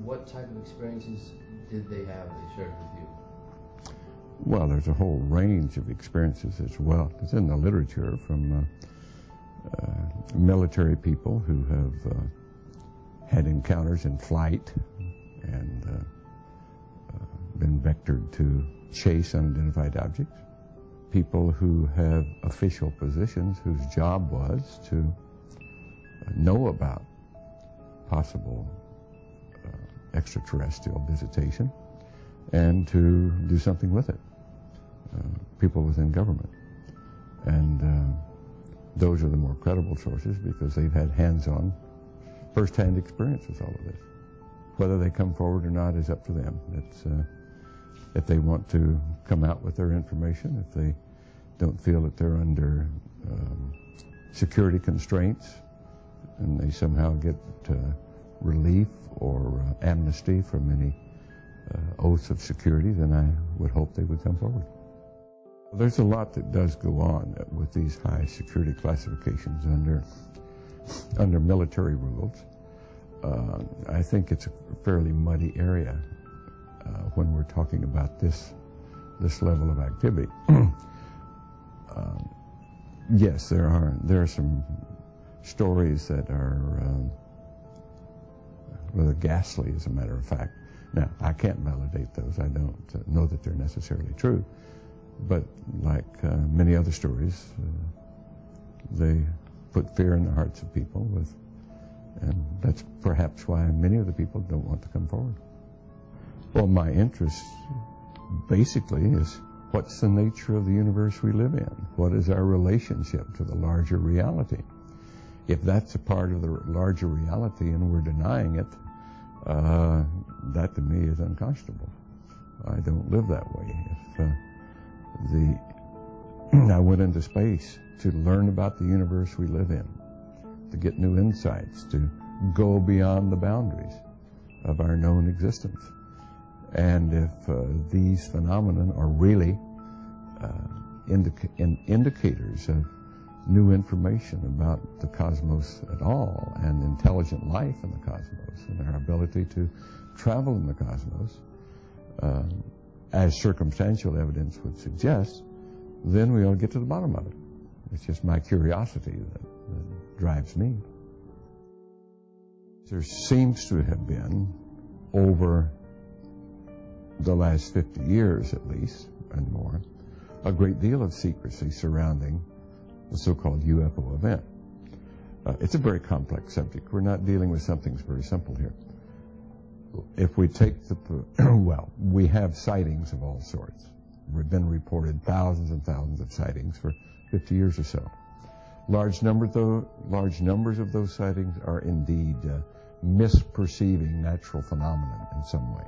what type of experiences did they have they shared with you? Well, there's a whole range of experiences as well. It's in the literature from military people who have had encounters in flight and been vectored to chase unidentified objects. People who have official positions whose job was to know about possible extraterrestrial visitation and to do something with it. People within government. And those are the more credible sources because they've had hands-on, first-hand experience with all of this. Whether they come forward or not is up to them. It's, if they want to come out with their information, if they don't feel that they're under security constraints and they somehow get relief or amnesty from any oaths of security, then I would hope they would come forward. There's a lot that does go on with these high security classifications under military rules. I think it's a fairly muddy area when we're talking about this level of activity. Yes, there are some stories that are rather ghastly, as a matter of fact. Now, I can't validate those. I don't know that they're necessarily true. But like many other stories, they put fear in the hearts of people, and that's perhaps why many of the people don't want to come forward. Well, my interest basically is what's the nature of the universe we live in? What is our relationship to the larger reality? If that's a part of the larger reality and we're denying it, that to me is unconscionable. I don't live that way. If I went into space to learn about the universe we live in, to get new insights, to go beyond the boundaries of our known existence. And if these phenomena are really indicators of new information about the cosmos at all, and intelligent life in the cosmos, and our ability to travel in the cosmos, as circumstantial evidence would suggest, then we ought to get to the bottom of it. It's just my curiosity that drives me. There seems to have been, over the last 50 years at least, and more, a great deal of secrecy surrounding the so-called UFO event. It's a very complex subject. We're not dealing with something that's very simple here. If we take well, we have sightings of all sorts. We've been reported thousands and thousands of sightings for 50 years or so. Large numbers of those sightings are indeed misperceiving natural phenomena in some way.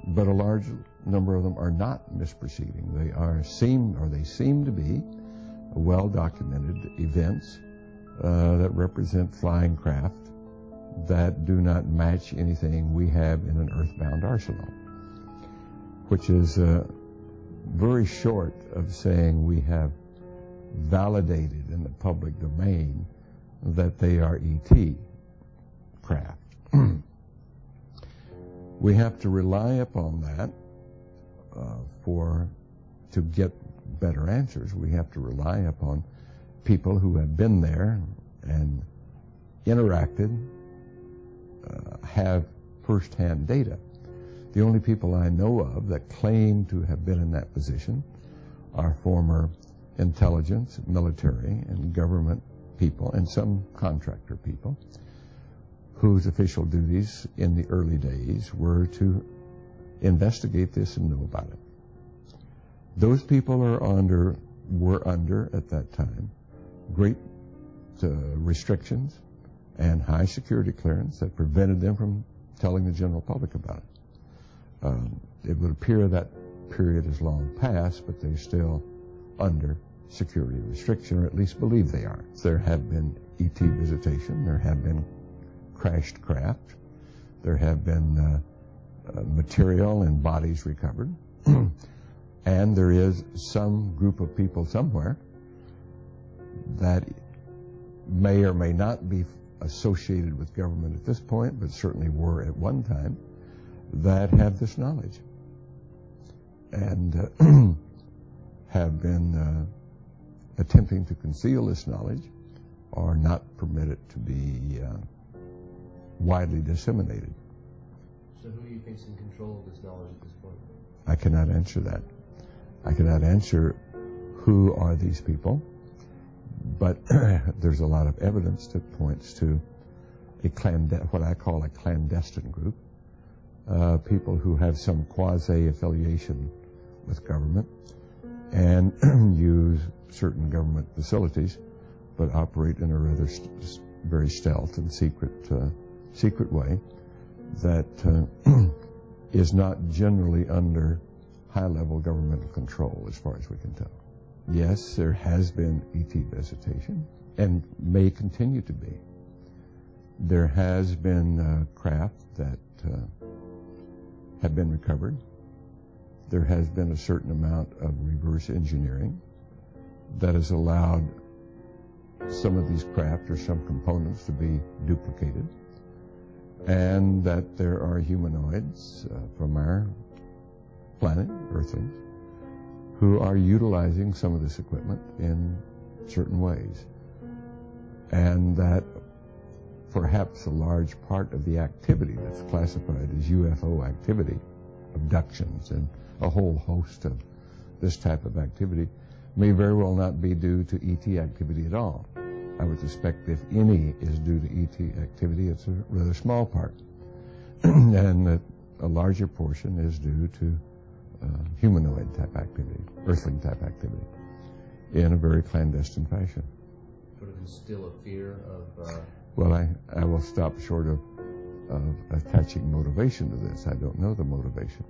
But a large number of them are not misperceiving. They seem to be well-documented events that represent flying craft that do not match anything we have in an earthbound arsenal, which is very short of saying we have validated in the public domain that they are ET craft. We have to rely upon that to get better answers. We have to rely upon people who have been there and interacted, have first-hand data. The only people I know of that claim to have been in that position are former intelligence, military, and government people, and some contractor people, whose official duties in the early days were to investigate this and know about it. Those people were under, at that time, great restrictions and high security clearance that prevented them from telling the general public about it. It would appear that period is long past, but they're still under security restriction, or at least believe they are. There have been ET visitation, there have been crashed craft, there have been material and bodies recovered, and there is some group of people somewhere that may or may not be associated with government at this point, but certainly were at one time, that have this knowledge and have been attempting to conceal this knowledge or not permit it to be widely disseminated. So who do you think is in control of this knowledge at this point? I cannot answer that. I cannot answer who are these people, but there's a lot of evidence that points to what I call a clandestine group, people who have some quasi-affiliation with government and use certain government facilities, but operate in a rather very stealth and secret way that is not generally under high-level governmental control, as far as we can tell. Yes, there has been ET visitation, and may continue to be. There has been craft that have been recovered. There has been a certain amount of reverse engineering that has allowed some of these craft or some components to be duplicated, and that there are humanoids from our planet, Earthlings, who are utilizing some of this equipment in certain ways, and that perhaps a large part of the activity that's classified as UFO activity, abductions and a whole host of this type of activity, may very well not be due to ET activity at all. I would suspect if any is due to ET activity, it's a rather small part, and that a larger portion is due to humanoid type activity, Earthling type activity, in a very clandestine fashion. Sort of instill a fear of... Well, I will stop short of attaching motivation to this. I don't know the motivation.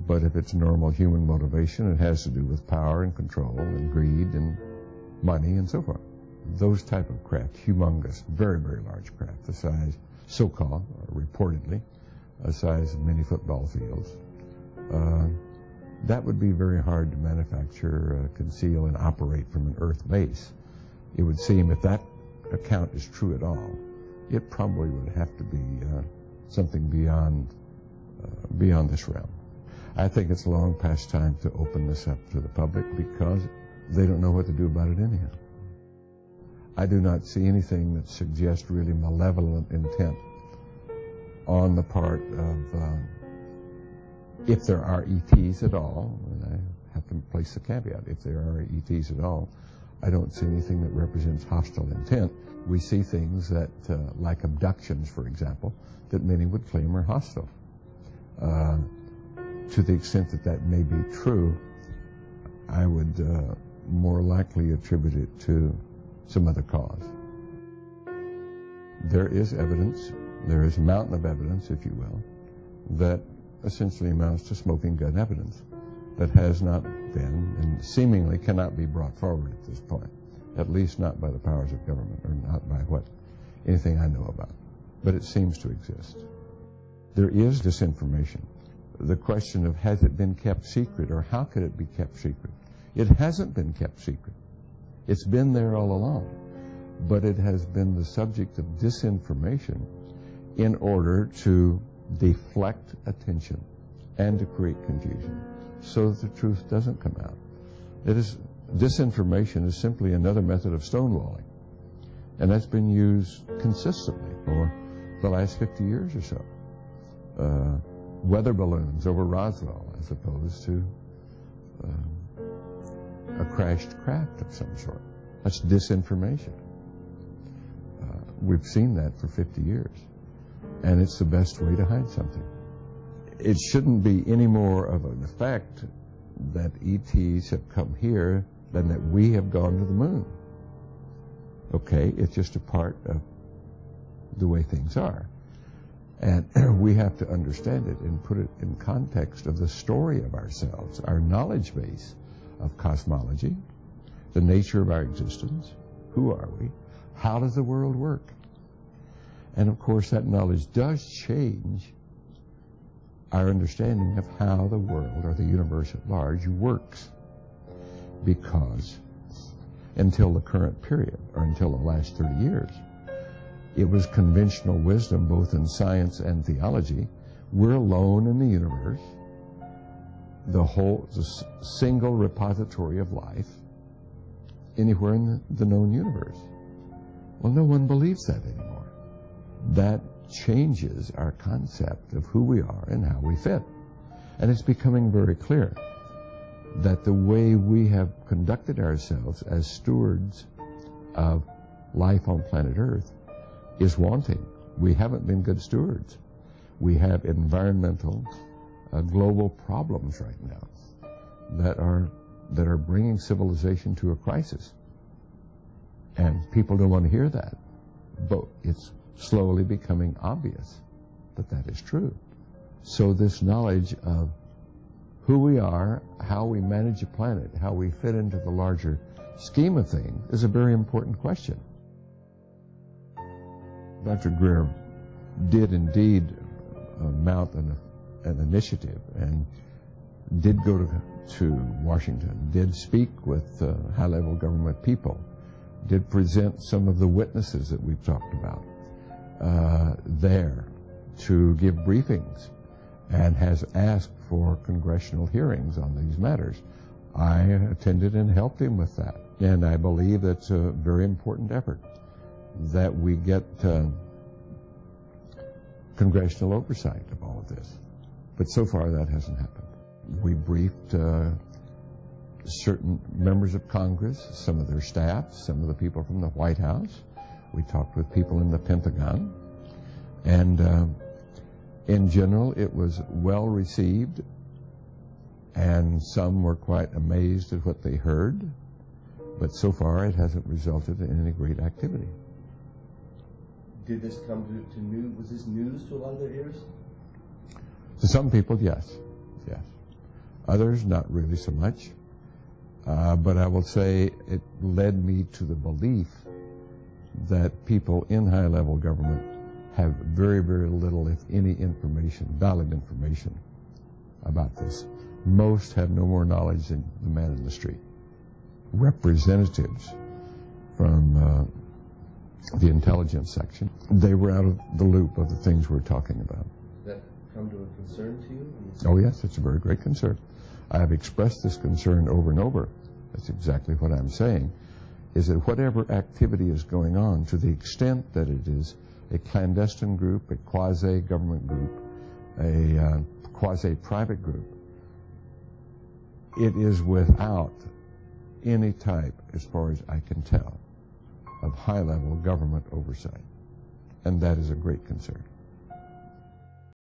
But if it's normal human motivation, it has to do with power and control and greed and money and so forth. Those type of craft, humongous, very, very large craft, the size, so-called, or reportedly, the size of many football fields, that would be very hard to manufacture, conceal, and operate from an Earth base. It would seem, if that account is true at all, it probably would have to be something beyond this realm. I think it's long past time to open this up to the public because they don't know what to do about it anyhow. I do not see anything that suggests really malevolent intent on the part of, if there are ETs at all, and I have to place the caveat, if there are ETs at all, I don't see anything that represents hostile intent. We see things that, like abductions, for example, that many would claim are hostile. To the extent that that may be true, I would more likely attribute it to some other cause. There is evidence, there is a mountain of evidence, if you will, that essentially amounts to smoking gun evidence that has not been and seemingly cannot be brought forward at this point, at least not by the powers of government or not by anything I know about. But it seems to exist. There is disinformation. The question of has it been kept secret or how could it be kept secret? It hasn't been kept secret. It's been there all along, but it has been the subject of disinformation in order to deflect attention and to create confusion so that the truth doesn't come out. Disinformation is simply another method of stonewalling, and that's been used consistently for the last 50 years or so. Weather balloons over Roswell as opposed to a crashed craft of some sort. That's disinformation. We've seen that for 50 years, and it's the best way to hide something. It shouldn't be any more of an effect that ETs have come here than that we have gone to the moon. Okay, it's just a part of the way things are. And we have to understand it and put it in context of the story of ourselves, our knowledge base of cosmology, the nature of our existence, who are we, how does the world work? And of course that knowledge does change our understanding of how the world or the universe at large works, because until the current period or until the last 30 years, It was conventional wisdom, both in science and theology. We're alone in the universe, the single repository of life anywhere in the known universe. Well, no one believes that anymore. That changes our concept of who we are and how we fit. And it's becoming very clear that the way we have conducted ourselves as stewards of life on planet Earth is wanting. We haven't been good stewards. We have environmental, global problems right now that are bringing civilization to a crisis. And people don't want to hear that. But it's slowly becoming obvious that that is true. So this knowledge of who we are, how we manage a planet, how we fit into the larger scheme of things is a very important question. Dr. Greer did indeed mount an initiative and did go to Washington, did speak with high-level government people, did present some of the witnesses that we've talked about there to give briefings, and has asked for congressional hearings on these matters. I attended and helped him with that, and I believe that's a very important effort, that we get congressional oversight of all of this. But so far that hasn't happened. We briefed certain members of Congress, some of their staff, some of the people from the White House. We talked with people in the Pentagon. And in general, it was well received, and some were quite amazed at what they heard. But so far, it hasn't resulted in any great activity. Did this come to news? Was this news to a lot of their ears? To some people, yes. Yes. Others, not really so much. But I will say it led me to the belief that people in high-level government have very, very little, if any, information, valid information about this. Most have no more knowledge than the man in the street. Representatives from the intelligence section, they were out of the loop of the things we're talking about. Does that come to a concern to you? Oh, yes, it's a very great concern. I have expressed this concern over and over. That's exactly what I'm saying, is that whatever activity is going on, to the extent that it is a clandestine group, a quasi-government group, a quasi-private group, it is without any type, as far as I can tell, of high-level government oversight. And that is a great concern.